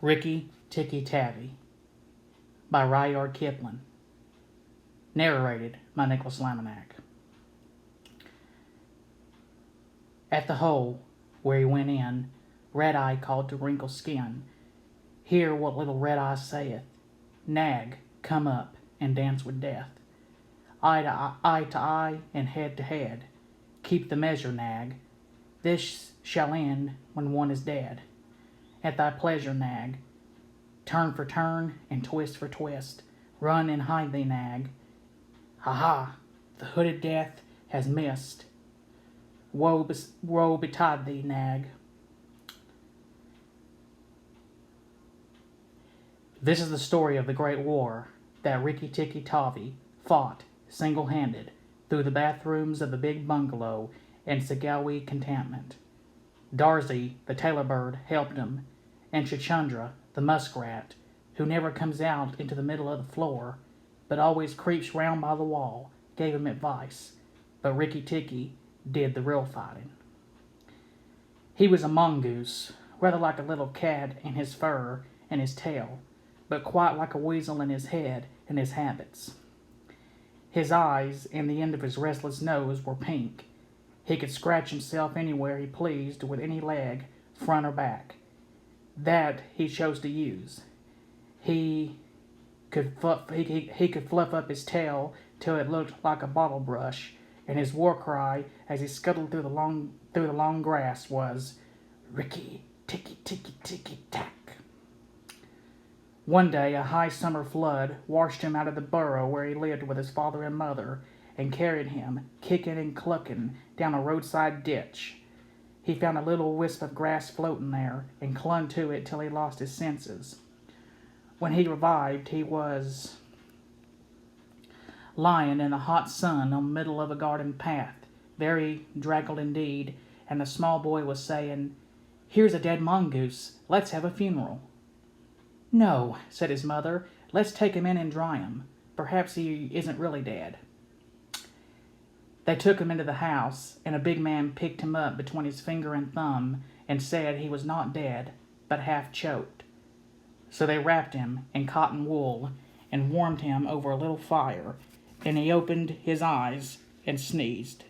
Riki, Tiki, Tavi by Rudyard Kipling. Narrated by Nicholas Laminack. At the hole where he went in, Red Eye called to Wrinkled Skin, "Hear what little Red Eye saith. Nag, come up and dance with death. Eye to eye and head to head. Keep the measure, Nag. This shall end when one is dead. At thy pleasure, Nag. Turn for turn and twist for twist. Run and hide thee, Nag. Ha ha! The hooded death has missed. Woe betide thee, Nag." This is the story of the Great War that Riki Tiki Tavi fought single-handed through the bathrooms of the big bungalow in Sagawi Cantonment. Darzy, the tailor bird, helped him, and Chuchundra, the muskrat, who never comes out into the middle of the floor, but always creeps round by the wall, gave him advice, but Riki Tiki did the real fighting. He was a mongoose, rather like a little cat in his fur and his tail, but quite like a weasel in his head and his habits. His eyes and the end of his restless nose were pink. He could scratch himself anywhere he pleased with any leg, front or back. That he chose to use. He could fluff up his tail till it looked like a bottle brush, and his war cry as he scuttled through the long grass was, "Riki, tiki, tiki, tiki, tack." One day a high summer flood washed him out of the burrow where he lived with his father and mother, and carried him, kicking and clucking, down a roadside ditch. He found a little wisp of grass floating there, and clung to it till he lost his senses. When he revived, he was lying in the hot sun on the middle of a garden path, very draggled indeed, and the small boy was saying, "Here's a dead mongoose. Let's have a funeral." "No," said his mother. "Let's take him in and dry him. Perhaps he isn't really dead." They took him into the house, and a big man picked him up between his finger and thumb and said he was not dead, but half choked. So they wrapped him in cotton wool and warmed him over a little fire, and he opened his eyes and sneezed.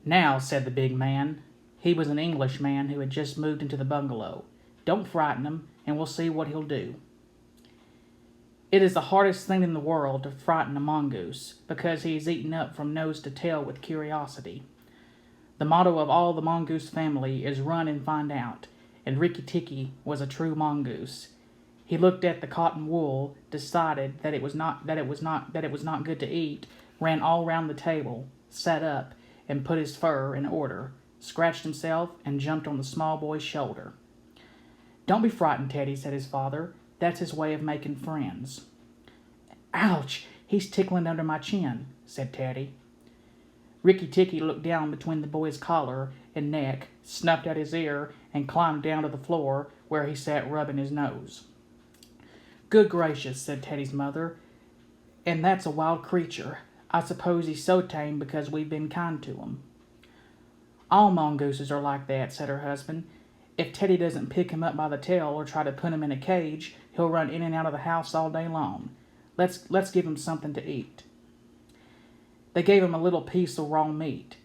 "Now," said the big man, he was an Englishman who had just moved into the bungalow, "don't frighten him, and we'll see what he'll do." It is the hardest thing in the world to frighten a mongoose, because he is eaten up from nose to tail with curiosity. The motto of all the mongoose family is "run and find out," and Riki Tiki was a true mongoose. He looked at the cotton wool, decided that it was not good to eat, ran all round the table, sat up, and put his fur in order, scratched himself, and jumped on the small boy's shoulder. "Don't be frightened, Teddy," said his father. "That's his way of making friends." "Ouch! He's tickling under my chin," said Teddy. Riki Tiki looked down between the boy's collar and neck, snuffed at his ear, and climbed down to the floor, where he sat rubbing his nose. "Good gracious," said Teddy's mother. "And that's a wild creature. I suppose he's so tame because we've been kind to him." "All mongooses are like that," said her husband. "If Teddy doesn't pick him up by the tail or try to put him in a cage, he'll run in and out of the house all day long. Let's give him something to eat." They gave him a little piece of raw meat.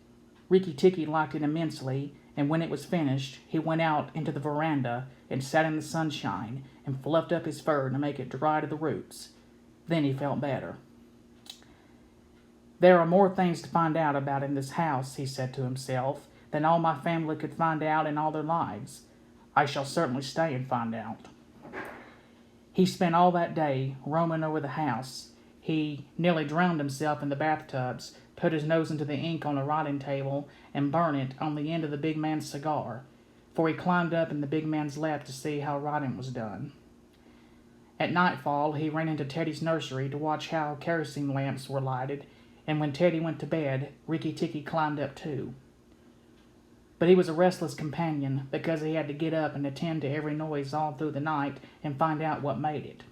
Riki Tiki liked it immensely, and when it was finished, he went out into the veranda and sat in the sunshine and fluffed up his fur to make it dry to the roots. Then he felt better. "There are more things to find out about in this house," he said to himself, "than all my family could find out in all their lives. I shall certainly stay and find out." He spent all that day roaming over the house. He nearly drowned himself in the bathtubs, put his nose into the ink on the writing table, and burned it on the end of the big man's cigar, for he climbed up in the big man's lap to see how writing was done. At nightfall, he ran into Teddy's nursery to watch how kerosene lamps were lighted, and when Teddy went to bed, Riki Tiki climbed up too. But he was a restless companion, because he had to get up and attend to every noise all through the night and find out what made it.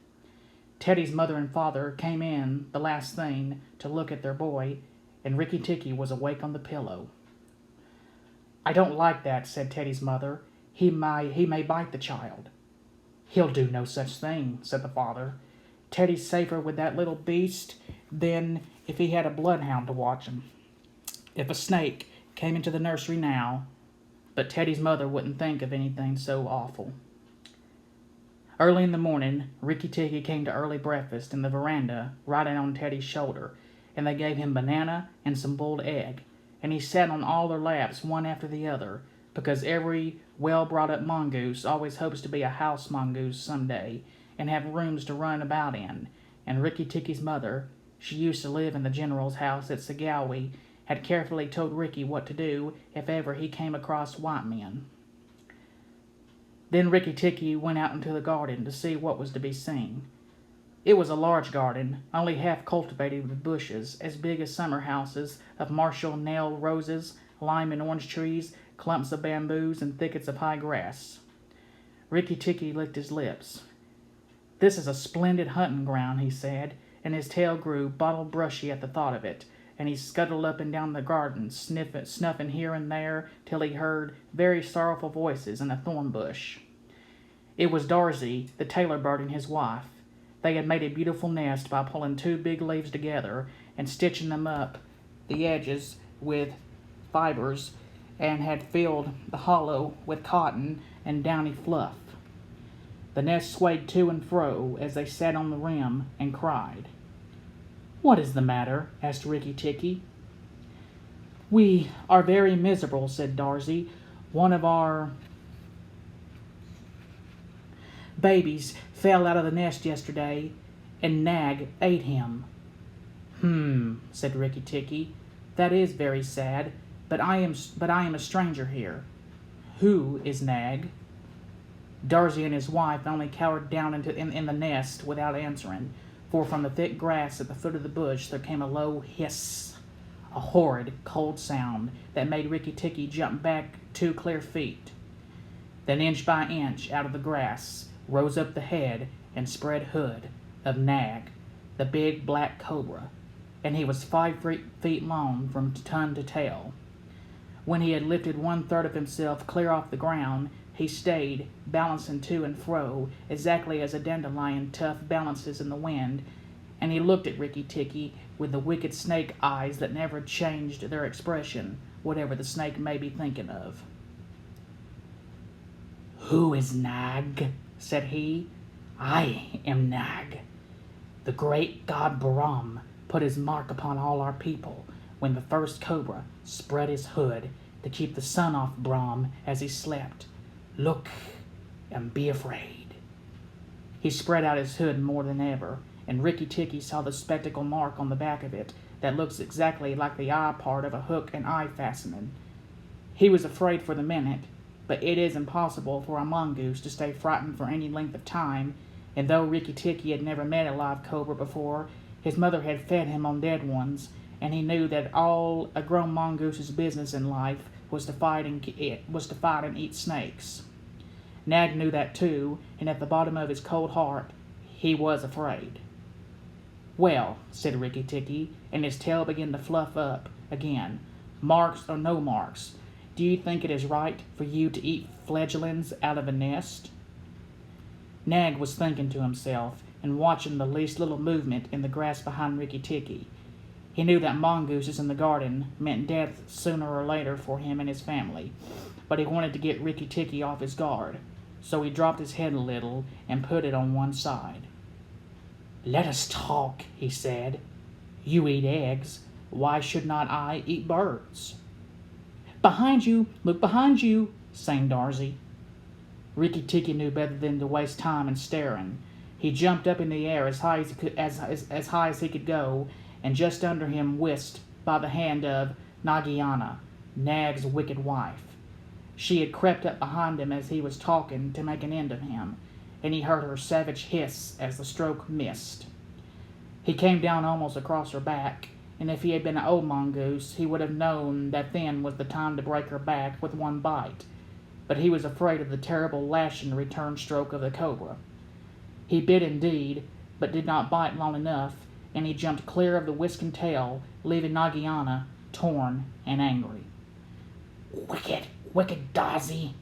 Teddy's mother and father came in the last thing to look at their boy, and Riki Tiki was awake on the pillow. I don't like that, said Teddy's mother. He may bite the child. He'll do no such thing, said the father. Teddy's safer with that little beast than if he had a bloodhound to watch him. If a snake came into the nursery now, but Teddy's mother wouldn't think of anything so awful. Early in the morning, Riki Tiki came to early breakfast in the veranda, riding on Teddy's shoulder, and they gave him banana and some boiled egg, and he sat on all their laps one after the other, because every well-brought-up mongoose always hopes to be a house mongoose someday and have rooms to run about in, and Riki Tiki's mother, she used to live in the general's house at Sagawi, had carefully told Riki what to do if ever he came across white men. Then Riki Tiki went out into the garden to see what was to be seen. It was a large garden, only half cultivated with bushes, as big as summer houses, of Marshall nail roses, lime and orange trees, clumps of bamboos, and thickets of high grass. Riki Tiki licked his lips. This is a splendid hunting ground, he said, and his tail grew bottle-brushy at the thought of it, and he scuttled up and down the garden, snuffing here and there, till he heard very sorrowful voices in a thorn bush. It was Darzy, the tailor bird, and his wife. They had made a beautiful nest by pulling 2 big leaves together and stitching them up the edges with fibers, and had filled the hollow with cotton and downy fluff. The nest swayed to and fro as they sat on the rim and cried. "What is the matter?" asked Riki Tiki. "We are very miserable," said Darzy. "One of our babies fell out of the nest yesterday, and Nag ate him." Said Riki Tiki. "That is very sad, but I am a stranger here. Who is Nag?" Darzy and his wife only cowered down in the nest without answering, for from the thick grass at the foot of the bush there came a low hiss, a horrid, cold sound that made Riki Tiki jump back 2 clear feet. Then inch by inch out of the grass rose up the head and spread hood of Nag, the big black cobra, and he was 5 feet long from tongue to tail. When he had lifted 1/3 of himself clear off the ground, he stayed, balancing to and fro, exactly as a dandelion tuft balances in the wind, and he looked at Riki Tiki with the wicked snake eyes that never changed their expression, whatever the snake may be thinking of. "Who is Nag?" said he. "I am Nag. The great god Brahm put his mark upon all our people when the first cobra spread his hood to keep the sun off Brahm as he slept. Look and be afraid." He spread out his hood more than ever, and Riki Tiki saw the spectacle mark on the back of it that looks exactly like the eye part of a hook and eye fastening. He was afraid for the minute, but it is impossible for a mongoose to stay frightened for any length of time, and though Riki Tiki had never met a live cobra before, his mother had fed him on dead ones, and he knew that all a grown mongoose's business in life was to fight and eat snakes. Nag knew that too, and at the bottom of his cold heart, he was afraid. "Well," said Riki Tiki, and his tail began to fluff up again. "Marks or no marks, do you think it is right for you to eat fledglings out of a nest?" Nag was thinking to himself and watching the least little movement in the grass behind Riki Tiki. He knew that mongooses in the garden meant death sooner or later for him and his family, but he wanted to get Riki Tiki off his guard, so he dropped his head a little and put it on one side. "Let us talk," he said. "You eat eggs. Why should not I eat birds?" "Behind you! Look behind you!" sang Darzy. Riki Tiki knew better than to waste time in staring. He jumped up in the air as high as he could go, and just under him whisked by the hand of Nagiana, Nag's wicked wife. She had crept up behind him as he was talking to make an end of him, and he heard her savage hiss as the stroke missed. He came down almost across her back, and if he had been an old mongoose, he would have known that then was the time to break her back with one bite, but he was afraid of the terrible lashing return stroke of the cobra. He bit indeed, but did not bite long enough, and he jumped clear of the whisking tail, leaving Nagiana torn and angry. "Wicked, Wicked Daisy,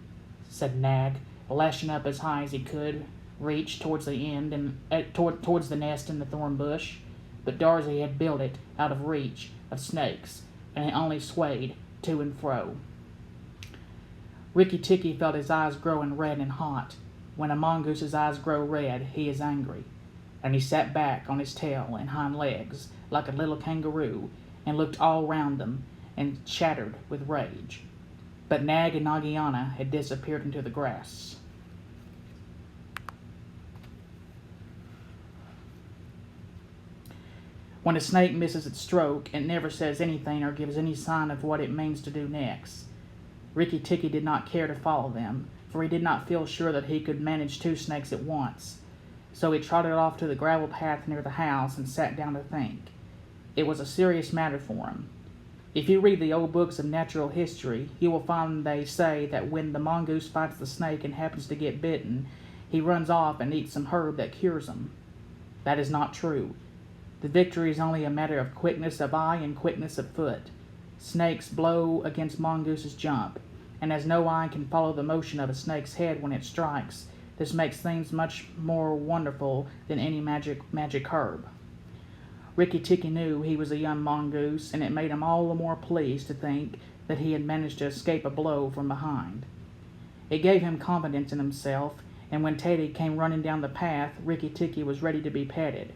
said Nag, lashing up as high as he could reach towards the end and towards the nest in the thorn bush. But Daisy had built it out of reach of snakes, and it only swayed to and fro. Riki Tiki felt his eyes growing red and hot. When a mongoose's eyes grow red, he is angry, and he sat back on his tail and hind legs like a little kangaroo and looked all round them and chattered with rage. But Nag and Nagiana had disappeared into the grass. When a snake misses its stroke, it never says anything or gives any sign of what it means to do next. Riki Tiki did not care to follow them, for he did not feel sure that he could manage 2 snakes at once. So he trotted off to the gravel path near the house and sat down to think. It was a serious matter for him. If you read the old books of natural history, you will find they say that when the mongoose fights the snake and happens to get bitten, he runs off and eats some herb that cures him. That is not true. The victory is only a matter of quickness of eye and quickness of foot. Snakes blow against mongooses jump, and as no eye can follow the motion of a snake's head when it strikes, this makes things much more wonderful than any magic herb. Riki Tiki knew he was a young mongoose, and it made him all the more pleased to think that he had managed to escape a blow from behind. It gave him confidence in himself, and when Teddy came running down the path, Riki Tiki was ready to be petted.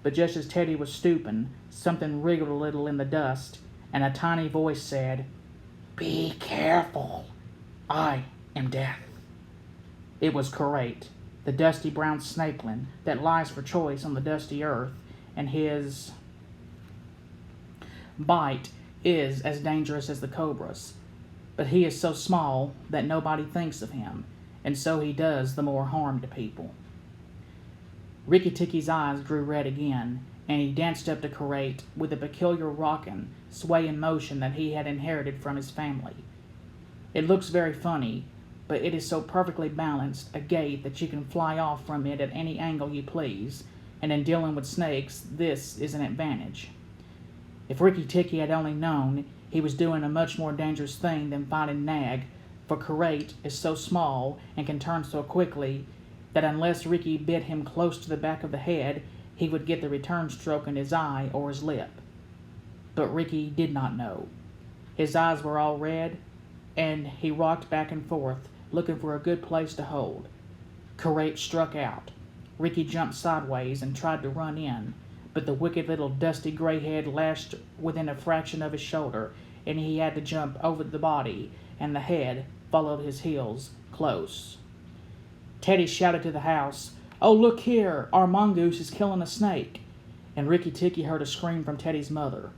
But just as Teddy was stooping, something wriggled a little in the dust, and a tiny voice said, "Be careful, I am Death." It was Karate, the dusty brown snakeling that lies for choice on the dusty earth, and his bite is as dangerous as the cobra's. But he is so small that nobody thinks of him, and so he does the more harm to people. Riki Tiki's eyes grew red again, and he danced up to Karate with a peculiar rocking, swaying motion that he had inherited from his family. It looks very funny, but it is so perfectly balanced a gait that you can fly off from it at any angle you please, and in dealing with snakes, this is an advantage. If Riki Tiki had only known, he was doing a much more dangerous thing than fighting Nag, for Karate is so small and can turn so quickly that unless Riki bit him close to the back of the head, he would get the return stroke in his eye or his lip. But Riki did not know. His eyes were all red, and he rocked back and forth, looking for a good place to hold. Karate struck out. Riki jumped sideways and tried to run in, but the wicked little dusty gray head lashed within a fraction of his shoulder, and he had to jump over the body, and the head followed his heels close. Teddy shouted to the house, "Oh, look here, our mongoose is killing a snake," and Riki Tiki heard a scream from Teddy's mother.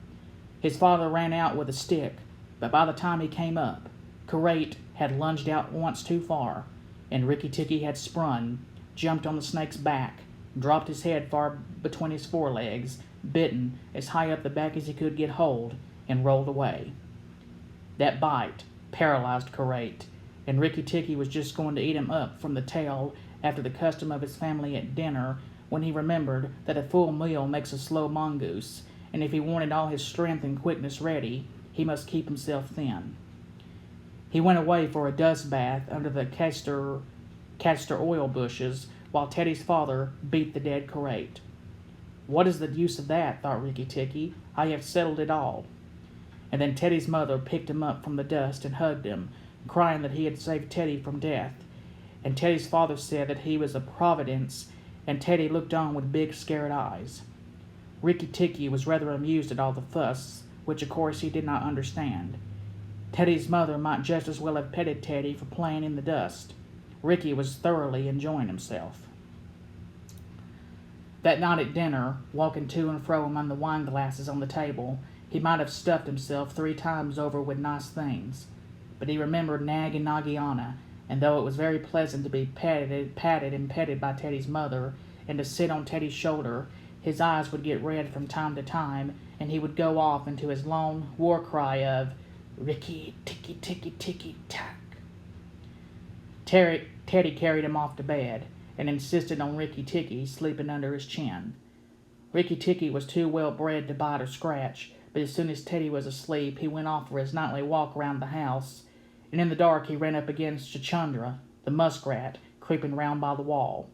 His father ran out with a stick, but by the time he came up, Karate had lunged out once too far, and Riki Tiki had sprung, jumped on the snake's back, dropped his head far between his forelegs, bitten as high up the back as he could get hold, and rolled away. That bite paralyzed Karate, and Riki Tiki was just going to eat him up from the tail after the custom of his family at dinner when he remembered that a full meal makes a slow mongoose, and if he wanted all his strength and quickness ready, he must keep himself thin. He went away for a dust bath under the castor oil bushes while Teddy's father beat the dead Karate. "What is the use of that?" thought Riki Tiki. "I have settled it all." And then Teddy's mother picked him up from the dust and hugged him, crying that he had saved Teddy from death. And Teddy's father said that he was a providence, and Teddy looked on with big scared eyes. Riki Tiki was rather amused at all the fuss, which of course he did not understand. Teddy's mother might just as well have petted Teddy for playing in the dust. Riki was thoroughly enjoying himself. That night at dinner, walking to and fro among the wine glasses on the table, he might have stuffed himself 3 times over with nice things. But he remembered Nag and Nagiana, and though it was very pleasant to be patted and petted by Teddy's mother, and to sit on Teddy's shoulder, his eyes would get red from time to time, and he would go off into his long war cry of "Riki, Tiki, Tiki, Tiki, Tack." Teddy carried him off to bed, and insisted on Riki Tiki sleeping under his chin. Riki Tiki was too well bred to bite or scratch, but as soon as Teddy was asleep, he went off for his nightly walk around the house, and in the dark he ran up against Chachandra, the muskrat, creeping round by the wall.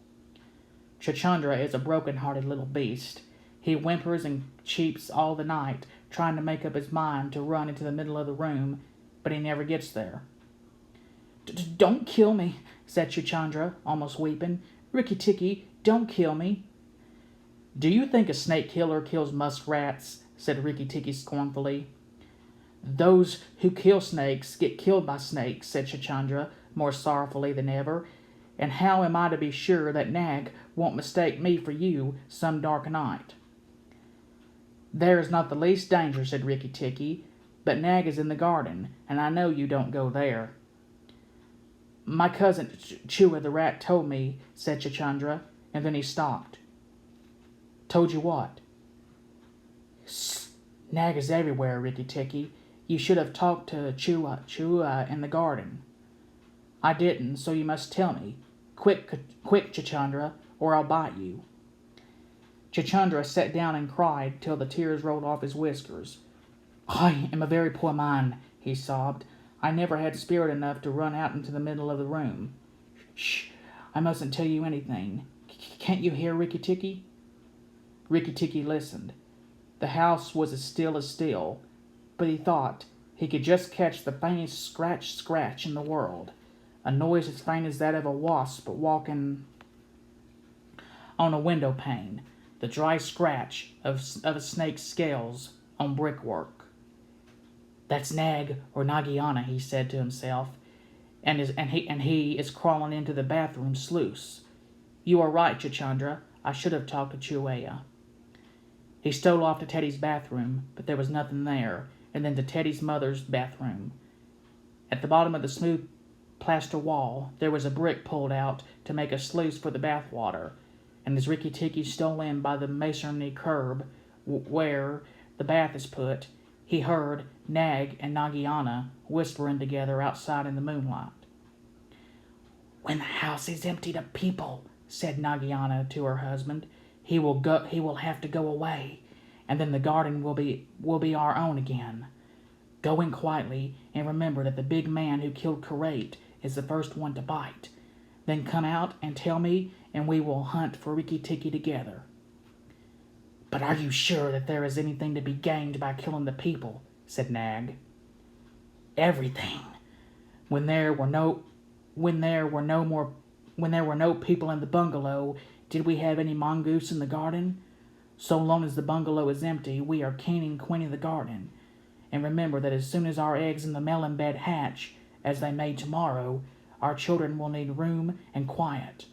Chachandra is a broken-hearted little beast. He whimpers and cheeps all the night, trying to make up his mind to run into the middle of the room, but he never gets there. "Don't kill me," said Chachandra, almost weeping. "Riki Tiki, don't kill me." "Do you think a snake killer kills muskrats?" said Riki Tiki scornfully. "Those who kill snakes get killed by snakes," said Chachandra, more sorrowfully than ever. "And how am I to be sure that Nag won't mistake me for you some dark night?" "There is not the least danger," said Riki Tiki, "but Nag is in the garden, and I know you don't go there." "My cousin Chua the rat told me," said Chachandra, and then he stopped. "Told you what?" "Nag is everywhere, Riki Tiki. You should have talked to Chua in the garden." "I didn't, so you must tell me. Quick, Chachandra, or I'll bite you." Chachandra sat down and cried till the tears rolled off his whiskers. "I am a very poor man," he sobbed. "I never had spirit enough to run out into the middle of the room. Shh, I mustn't tell you anything. Can't you hear, Riki Tiki?" Riki Tiki listened. The house was as still, but he thought he could just catch the faintest scratch in the world, a noise as faint as that of a wasp walking on a window pane, the dry scratch of a snake's scales on brickwork. "That's Nag or Nagiana," he said to himself, and he is crawling into the bathroom sluice. "You are right, Chachandra. I should have talked to Chua." He stole off to Teddy's bathroom, but there was nothing there, and then to Teddy's mother's bathroom. At the bottom of the smooth plaster wall, there was a brick pulled out to make a sluice for the bath water, and as Riki Tiki stole in by the masonry curb where the bath is put, he heard Nag and Nagiana whispering together outside in the moonlight. "When the house is emptied of people," said Nagiana to her husband, he will have to go away, and then the garden will be our own again. Go in quietly, and remember that the big man who killed Karate is the first one to bite. Then come out and tell me, and we will hunt for Riki Tiki together." "But are you sure that there is anything to be gained by killing the people?" said Nag. "Everything. When there were no people in the bungalow, did we have any mongoose in the garden? So long as the bungalow is empty, we are king and queen of the garden. And remember that as soon as our eggs in the melon bed hatch, as they may tomorrow, our children will need room and quiet."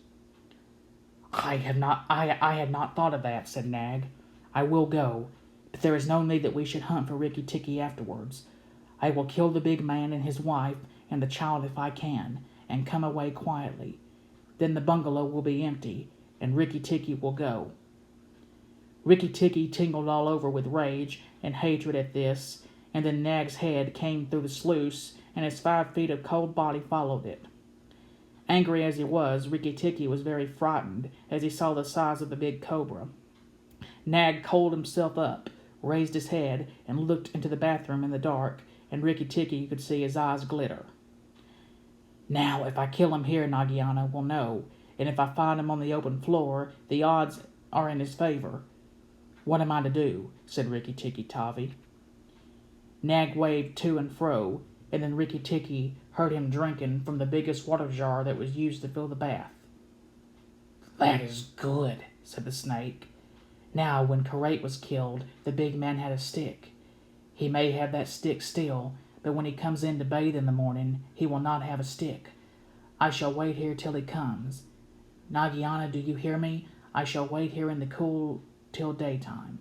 I had not thought of that," said Nag. "I will go, but there is no need that we should hunt for Riki Tiki afterwards. I will kill the big man and his wife and the child if I can, and come away quietly. Then the bungalow will be empty, and Riki Tiki will go." Riki Tiki tingled all over with rage and hatred at this, and then Nag's head came through the sluice, and his 5 feet of cold body followed it. Angry as he was, Riki Tiki was very frightened as he saw the size of the big cobra. Nag coiled himself up, raised his head, and looked into the bathroom in the dark, and Riki Tiki could see his eyes glitter. "Now, if I kill him here, Nagiana will know, and if I find him on the open floor, the odds are in his favor. What am I to do?" said Riki Tiki Tavi. Nag waved to and fro, and then Riki Tiki heard him drinking from the biggest water jar that was used to fill the bath. "That is good," said the snake. "Now, when Karate was killed, the big man had a stick. He may have that stick still, but when he comes in to bathe in the morning, he will not have a stick. I shall wait here till he comes. Nagiana, do you hear me? I shall wait here in the cool till daytime."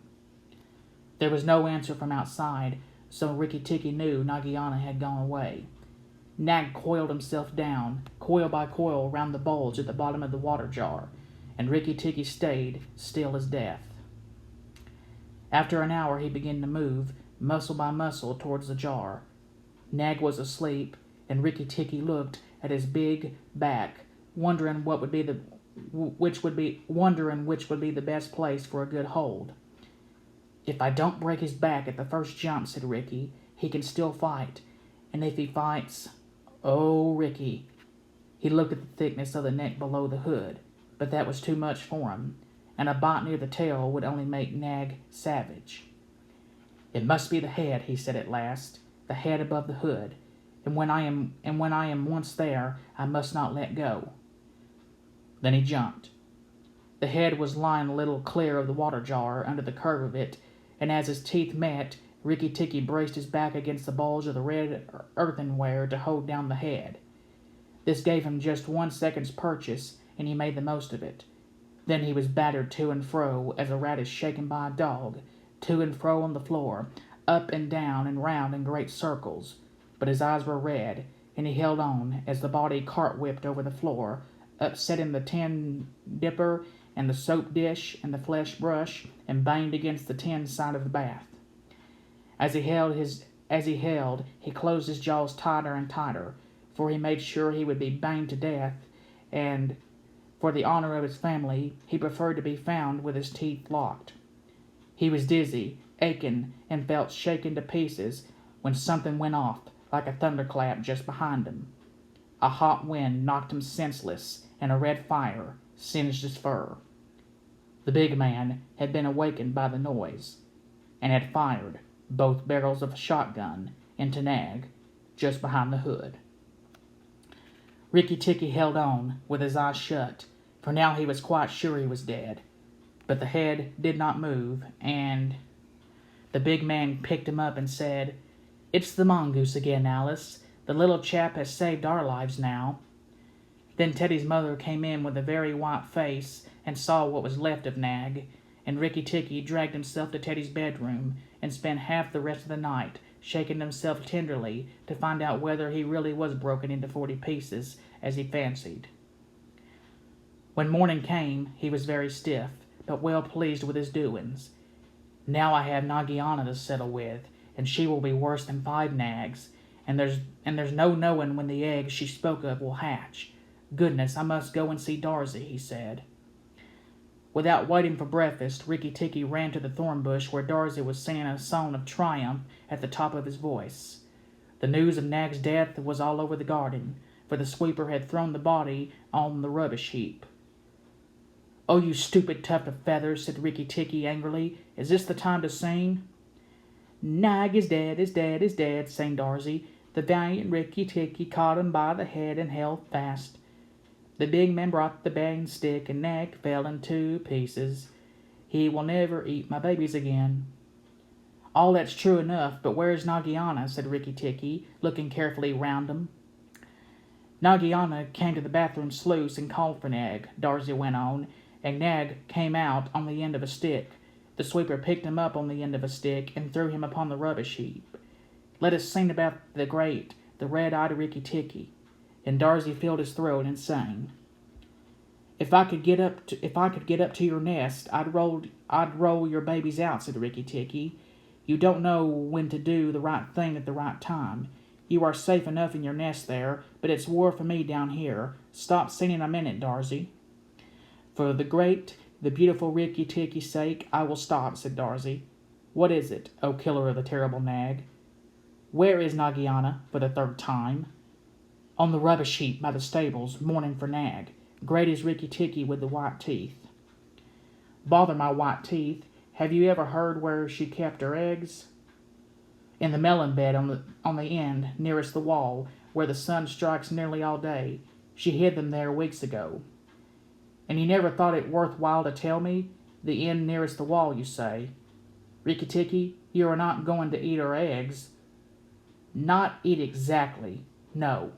There was no answer from outside, so Riki Tiki knew Nagiana had gone away. Nag coiled himself down, coil by coil, round the bulge at the bottom of the water jar, and Riki Tiki stayed, still as death. After an hour he began to move, muscle by muscle, towards the jar. Nag was asleep, and Riki Tiki looked at his big back, wondering which would be the best place for a good hold. "If I don't break his back at the first jump," said Riki, "he can still fight, and if he fights, Oh, Riki. He looked at the thickness of the neck below the hood, but that was too much for him, and a bite near the tail would only make Nag savage. It must be the head, he said at last, the head above the hood, and when I am once there, I must not let go. Then he jumped. The head was lying a little clear of the water jar under the curve of it, and as his teeth met, Riki Tiki braced his back against the bulge of the red earthenware to hold down the head. This gave him just 1 second's purchase, and he made the most of it. Then he was battered to and fro as a rat is shaken by a dog, to and fro on the floor, up and down and round in great circles. But his eyes were red, and he held on as the body cart-whipped over the floor, upsetting the tin dipper and the soap dish and the flesh brush, and banged against the tin side of the bath. As he held, he closed his jaws tighter and tighter, for he made sure he would be banged to death, and for the honor of his family, he preferred to be found with his teeth locked. He was dizzy, aching, and felt shaken to pieces when something went off like a thunderclap just behind him. A hot wind knocked him senseless, and a red fire singed his fur. The big man had been awakened by the noise, and had fired both barrels of a shotgun into Nag just behind the hood. Riki Tiki held on, with his eyes shut, for now he was quite sure he was dead. But the head did not move, and the big man picked him up and said, "It's the mongoose again, Alice. The little chap has saved our lives now." Then Teddy's mother came in with a very white face and saw what was left of Nag, and Riki Tiki dragged himself to Teddy's bedroom and spent half the rest of the night shaking himself tenderly to find out whether he really was broken into 40 pieces, as he fancied. When morning came, he was very stiff, but well pleased with his doings. "Now I have Nagiana to settle with, and she will be worse than 5 nags, and there's no knowing when the eggs she spoke of will hatch. Goodness, I must go and see Darzy," he said. Without waiting for breakfast, Riki Tiki ran to the thorn bush where Darzy was singing a song of triumph at the top of his voice. The news of Nag's death was all over the garden, for the sweeper had thrown the body on the rubbish heap. "Oh, you stupid tuft of feathers," said Riki Tiki angrily. "Is this the time to sing?" "Nag is dead, is dead, is dead," sang Darzy. "The valiant Riki Tiki caught him by the head and held fast. The big man brought the bang stick, and Nag fell in 2 pieces. He will never eat my babies again." "All that's true enough, but where is Nagiana?" said Riki Tiki, looking carefully round him. "Nagiana came to the bathroom sluice and called for Nag," Darzy went on, "and Nag came out on the end of a stick. The sweeper picked him up on the end of a stick and threw him upon the rubbish heap. Let us sing about the red-eyed Riki Tiki." And Darzy filled his throat and sang. If I could get up to your nest, I'd roll your babies out," said Riki Tiki. "You don't know when to do the right thing at the right time. You are safe enough in your nest there, but it's war for me down here. Stop singing a minute, Darzy." "For the beautiful Riki Tiki's sake, I will stop," said Darzy. "What is it, O killer of the terrible Nag?" "Where is Nagiana, for the 3rd time?" "On the rubbish heap by the stables, mourning for Nag. Great is Riki Tiki with the white teeth." "Bother my white teeth. Have you ever heard where she kept her eggs?" "In the melon bed on the end, nearest the wall, where the sun strikes nearly all day. She hid them there weeks ago." "And you never thought it worth while to tell me? The end nearest the wall, you say. Riki Tiki, you are not going to eat her eggs." "Not eat exactly. No.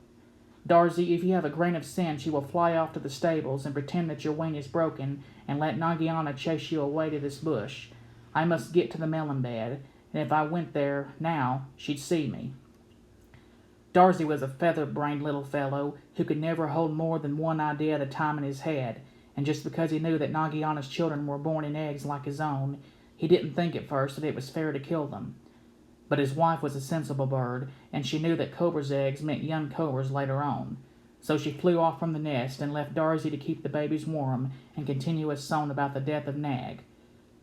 Darzy, if you have a grain of sense, you will fly off to the stables and pretend that your wing is broken and let Nagiana chase you away to this bush. I must get to the melon bed, and if I went there now, she'd see me." Darzy was a feather-brained little fellow who could never hold more than one idea at a time in his head, and just because he knew that Nagiana's children were born in eggs like his own, he didn't think at first that it was fair to kill them. But his wife was a sensible bird, and she knew that cobra's eggs meant young cobras later on. So she flew off from the nest and left Darzy to keep the babies warm and continue his song about the death of Nag.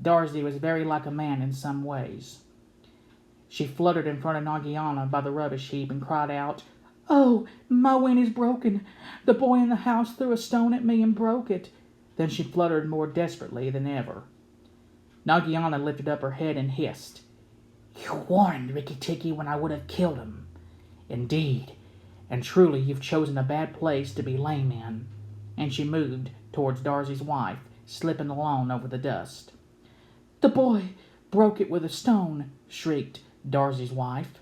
Darzy was very like a man in some ways. She fluttered in front of Nagiana by the rubbish heap and cried out, "Oh, my wing is broken. The boy in the house threw a stone at me and broke it." Then she fluttered more desperately than ever. Nagiana lifted up her head and hissed, "You warned Riki Tiki when I would have killed him. Indeed, and truly you've chosen a bad place to be lame in." And she moved towards Darcy's wife, slipping along over the dust. "The boy broke it with a stone," shrieked Darcy's wife.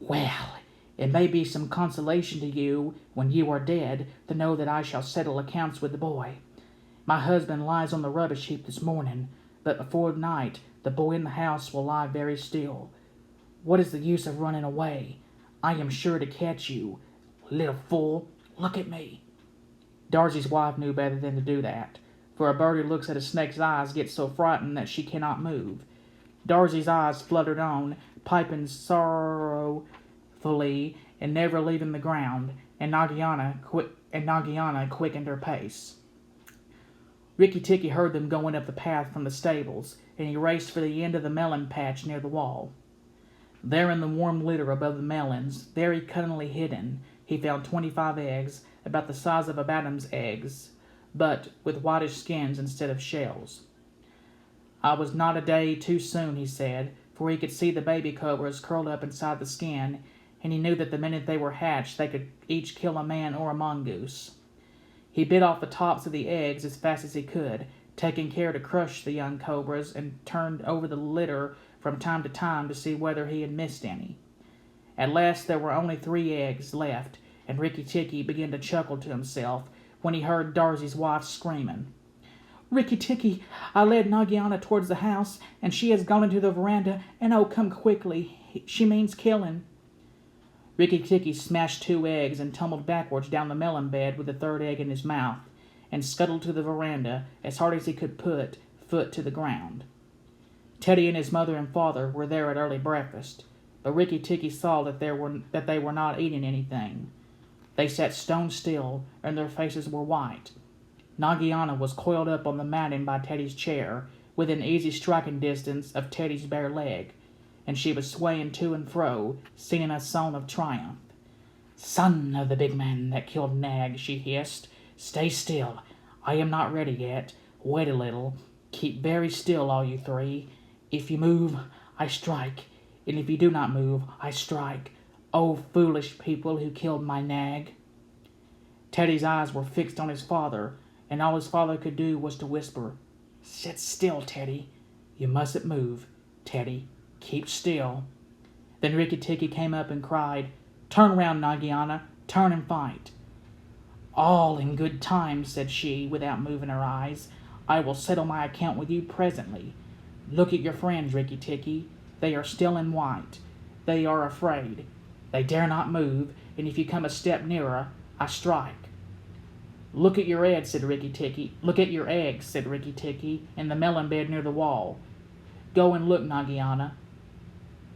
"Well, it may be some consolation to you when you are dead to know that I shall settle accounts with the boy. My husband lies on the rubbish heap this morning, but before night the boy in the house will lie very still. What is the use of running away? I am sure to catch you. Little fool, look at me." Darcy's wife knew better than to do that, for a bird who looks at a snake's eyes gets so frightened that she cannot move. Darcy's eyes fluttered on, piping sorrowfully and never leaving the ground, and Nagiana quickened her pace. Riki Tiki heard them going up the path from the stables, and he raced for the end of the melon patch near the wall. There in the warm litter above the melons, very cunningly hidden, he found 25 eggs, about the size of a bantam's eggs, but with whitish skins instead of shells. "I was not a day too soon," he said, for he could see the baby cobras curled up inside the skin, and he knew that the minute they were hatched they could each kill a man or a mongoose. He bit off the tops of the eggs as fast as he could, taking care to crush the young cobras, and turned over the litter from time to time to see whether he had missed any. At last there were only 3 eggs left, and Riki Tiki began to chuckle to himself when he heard Darcy's wife screaming, "Riki Tiki, I led Nagiana towards the house, and she has gone into the veranda, and oh, come quickly. She means killing." Riki Tiki smashed 2 eggs and tumbled backwards down the melon bed with the 3rd egg in his mouth, and scuttled to the veranda as hard as he could put foot to the ground. Teddy and his mother and father were there at early breakfast, but Riki Tiki saw that they were not eating anything. They sat stone still, and their faces were white. Nagiana was coiled up on the matting by Teddy's chair, within easy striking distance of Teddy's bare leg, and she was swaying to and fro, singing a song of triumph. "Son of the big man that killed Nag," she hissed, "stay still. I am not ready yet. Wait a little. Keep very still, all you 3. If you move, I strike, and if you do not move, I strike. Oh, foolish people who killed my Nag." Teddy's eyes were fixed on his father, and all his father could do was to whisper, "Sit still, Teddy. You mustn't move, Teddy. Keep still." Then Riki Tiki came up and cried, "Turn round, Nagiana. Turn and fight." "All in good time," said she, without moving her eyes. "I will settle my account with you presently. Look at your friends, Riki Tiki. They are still in white. They are afraid. They dare not move, and if you come a step nearer, I strike." "Look at your eggs," said Riki Tiki. "Look at your eggs," said Riki Tiki, "in the melon bed near the wall. Go and look, Nagiana."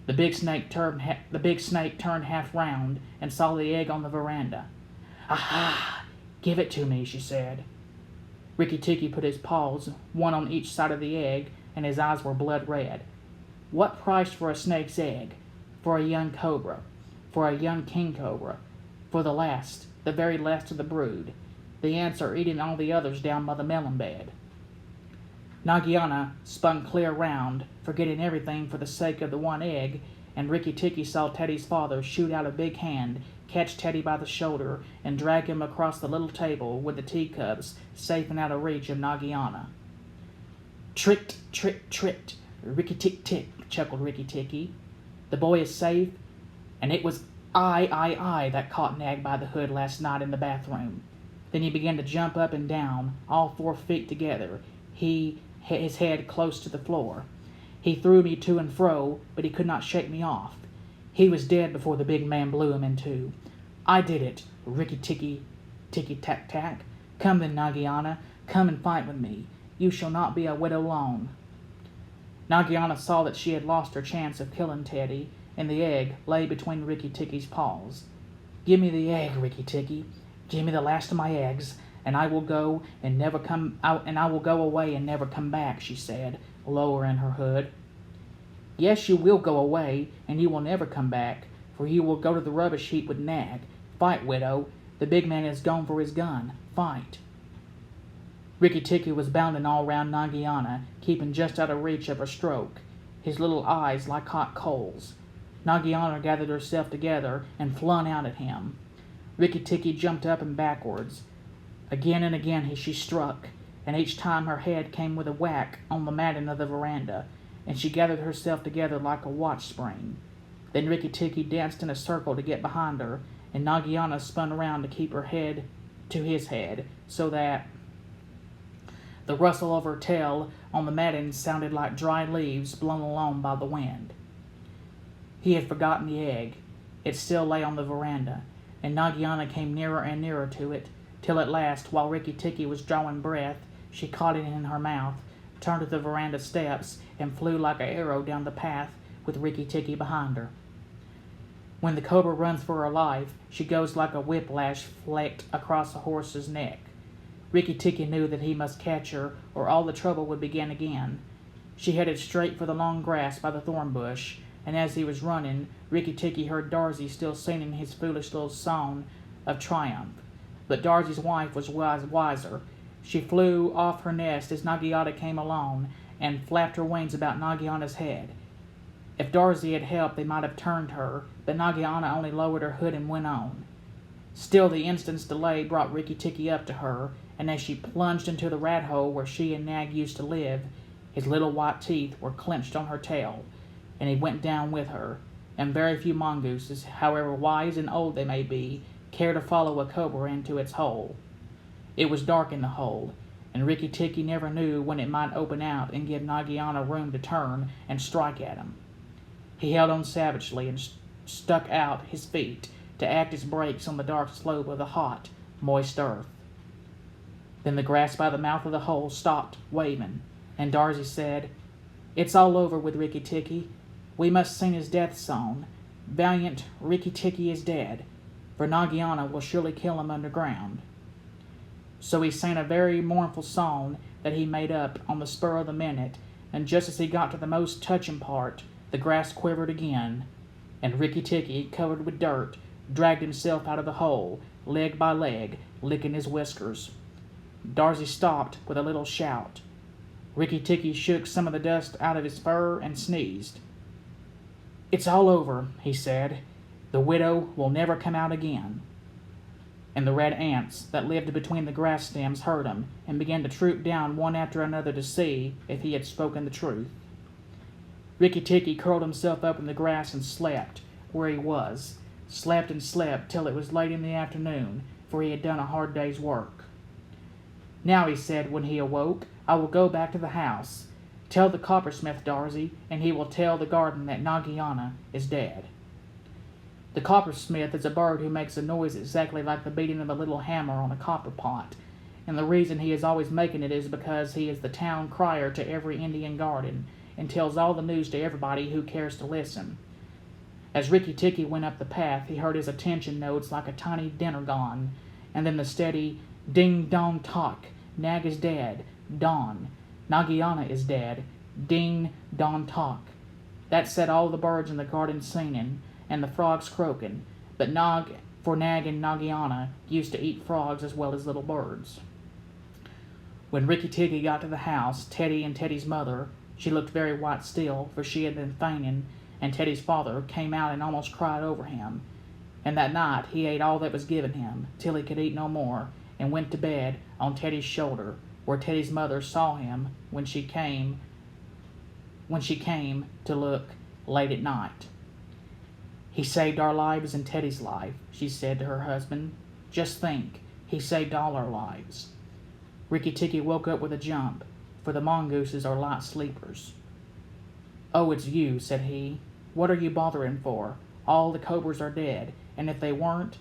The big snake turned half round and saw the egg on the veranda. "Aha! Give it to me," she said. Riki Tiki put his paws, one on each side of the egg, and his eyes were blood red. What price for a snake's egg? For a young cobra? For a young king cobra? For the very last of the brood? The ants are eating all the others down by the melon bed. Nagiana spun clear round, forgetting everything for the sake of the one egg, and Riki Tiki saw Teddy's father shoot out a big hand, catch Teddy by the shoulder, and drag him across the little table with the teacups, safe and out of reach of Nagiana. "Tricked, tricked, tricked, Rikki-Tik-Tik," chuckled Riki Tiki. "The boy is safe, and it was I that caught Nag by the hood last night in the bathroom." Then he began to jump up and down, all 4 feet together, his head close to the floor. "He threw me to and fro, but he could not shake me off. He was dead before the big man blew him in two. I did it, Riki Tiki, Tiki Tack Tack. Come then, Nagiana, come and fight with me. You shall not be a widow long." Nagiana saw that she had lost her chance of killing Teddy, and the egg lay between Riki Tiki's paws. "Give me the egg, Riki Tiki. Give me the last of my eggs, and I will go and never come out, and I will go away and never come back," she said, lowering her hood. "Yes, you will go away, and you will never come back, for you will go to the rubbish heap with Nag. Fight, widow. The big man has gone for his gun. Fight." Riki Tiki was bounding all round Nagiana, keeping just out of reach of her stroke, his little eyes like hot coals. Nagiana gathered herself together and flung out at him. Riki Tiki jumped up and backwards. Again and again she struck, and each time her head came with a whack on the matting of the veranda, and she gathered herself together like a watch spring. Then Riki Tiki danced in a circle to get behind her, and Nagiana spun around to keep her head to his head, so that the rustle of her tail on the matting sounded like dry leaves blown along by the wind. He had forgotten the egg. It still lay on the veranda, and Nagiana came nearer and nearer to it, till at last, while Riki Tiki was drawing breath, she caught it in her mouth, turned to the veranda steps, and flew like an arrow down the path with Riki Tiki behind her. When the cobra runs for her life, she goes like a whiplash flecked across a horse's neck. Riki Tiki knew that he must catch her, or all the trouble would begin again. She headed straight for the long grass by the thorn bush, and as he was running, Riki Tiki heard Darzy still singing his foolish little song of triumph. But Darzy's wife was wiser. She flew off her nest as Nagiana came along, and flapped her wings about Nagiana's head. If Darzy had helped, they might have turned her, but Nagiana only lowered her hood and went on. Still, the instant's delay brought Riki Tiki up to her, and as she plunged into the rat hole where she and Nag used to live, his little white teeth were clenched on her tail, and he went down with her, and very few mongooses, however wise and old they may be, care to follow a cobra into its hole. It was dark in the hole, and Riki Tiki never knew when it might open out and give Nagiana room to turn and strike at him. He held on savagely and stuck out his feet to act as brakes on the dark slope of the hot, moist earth. Then the grass by the mouth of the hole stopped waving, and Darzy said, "It's all over with Riki Tiki. We must sing his death song. Valiant Riki Tiki is dead, for Nagiana will surely kill him underground." So he sang a very mournful song that he made up on the spur of the minute, and just as he got to the most touching part, the grass quivered again, and Riki Tiki, covered with dirt, dragged himself out of the hole, leg by leg, licking his whiskers. Darzy stopped with a little shout. Riki Tiki shook some of the dust out of his fur and sneezed. "It's all over," he said. "The widow will never come out again." And the red ants that lived between the grass stems heard him, and began to troop down one after another to see if he had spoken the truth. Riki Tiki curled himself up in the grass and slept where he was, slept and slept till it was late in the afternoon, for he had done a hard day's work. "Now," he said when he awoke, "I will go back to the house. Tell the coppersmith, Darzy, and he will tell the garden that Nagiana is dead." The coppersmith is a bird who makes a noise exactly like the beating of a little hammer on a copper pot, and the reason he is always making it is because he is the town crier to every Indian garden, and tells all the news to everybody who cares to listen. As Riki Tiki went up the path, he heard his attention notes like a tiny dinner gong, and then the steady ding-dong-tock. Nag is dead. Dawn. Nagiana is dead. Ding-dong-tock. That set all the birds in the garden singing, and the frogs croaking, but Nag and Nagiana used to eat frogs as well as little birds. When Riki Tiki got to the house, Teddy and Teddy's mother, she looked very white still, for she had been fainting, and Teddy's father came out and almost cried over him. And that night he ate all that was given him, till he could eat no more, and went to bed on Teddy's shoulder, where Teddy's mother saw him when she came to look late at night. "He saved our lives and Teddy's life," she said to her husband. "Just think, he saved all our lives." Riki Tiki woke up with a jump, for the mongooses are light sleepers. "Oh, it's you," said he. "What are you bothering for? All the cobras are dead, and if they weren't,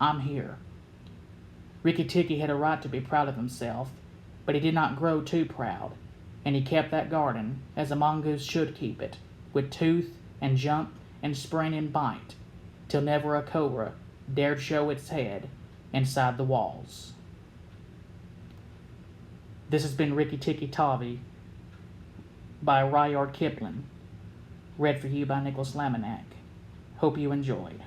I'm here." Riki Tiki had a right to be proud of himself, but he did not grow too proud, and he kept that garden, as a mongoose should keep it, with tooth and jump and spring and bite, till never a cobra dared show its head inside the walls. This has been Riki Tiki Tavi by Rudyard Kipling, read for you by Nicholas Laminack. Hope you enjoyed.